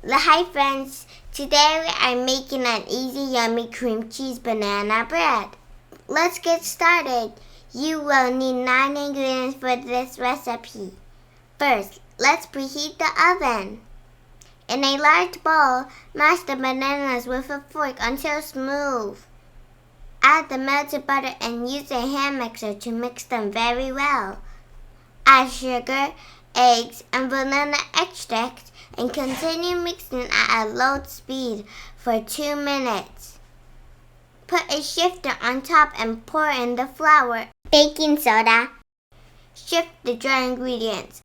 Hi friends, today we are making an easy yummy cream cheese banana bread. Let's get started. You will need 9 ingredients for this recipe. First, let's preheat the oven. In a large bowl, mash the bananas with a fork until smooth. Add the melted butter and use a hand mixer to mix them very well. Add sugar, eggs, and vanilla extract and continue mixing at a low speed for 2 minutes. Put a shifter on top and pour in the flour, baking soda. Shift the dry ingredients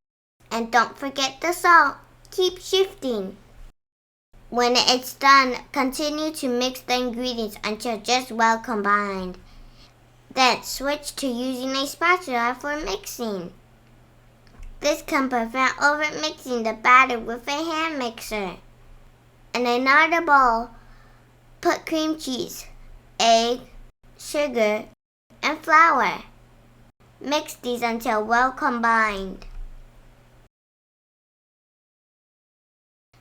and don't forget the salt. Keep shifting. When it's done, continue to mix the ingredients until just well combined. Then switch to using a spatula for mixing. This can prevent over-mixing the batter with a hand mixer. In another bowl, put cream cheese, egg, sugar, and flour. Mix these until well combined.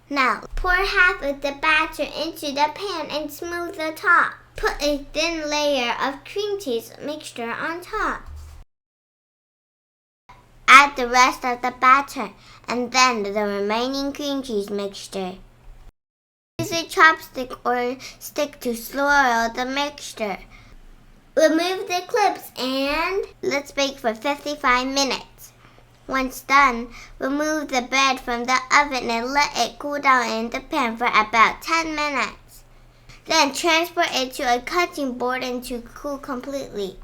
Now, pour half of the batter into the pan and smooth the top. Put a thin layer of cream cheese mixture on top. Add the rest of the batter and then the remaining cream cheese mixture. Use a chopstick or stick to swirl the mixture. Remove the clips and let's bake for 55 minutes. Once done, remove the bread from the oven and let it cool down in the pan for about 10 minutes. Then transfer it to a cutting board and to cool completely.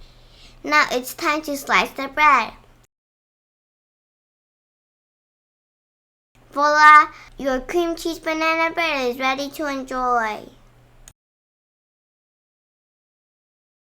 Now it's time to slice the bread. Voila! Your cream cheese banana bread is ready to enjoy.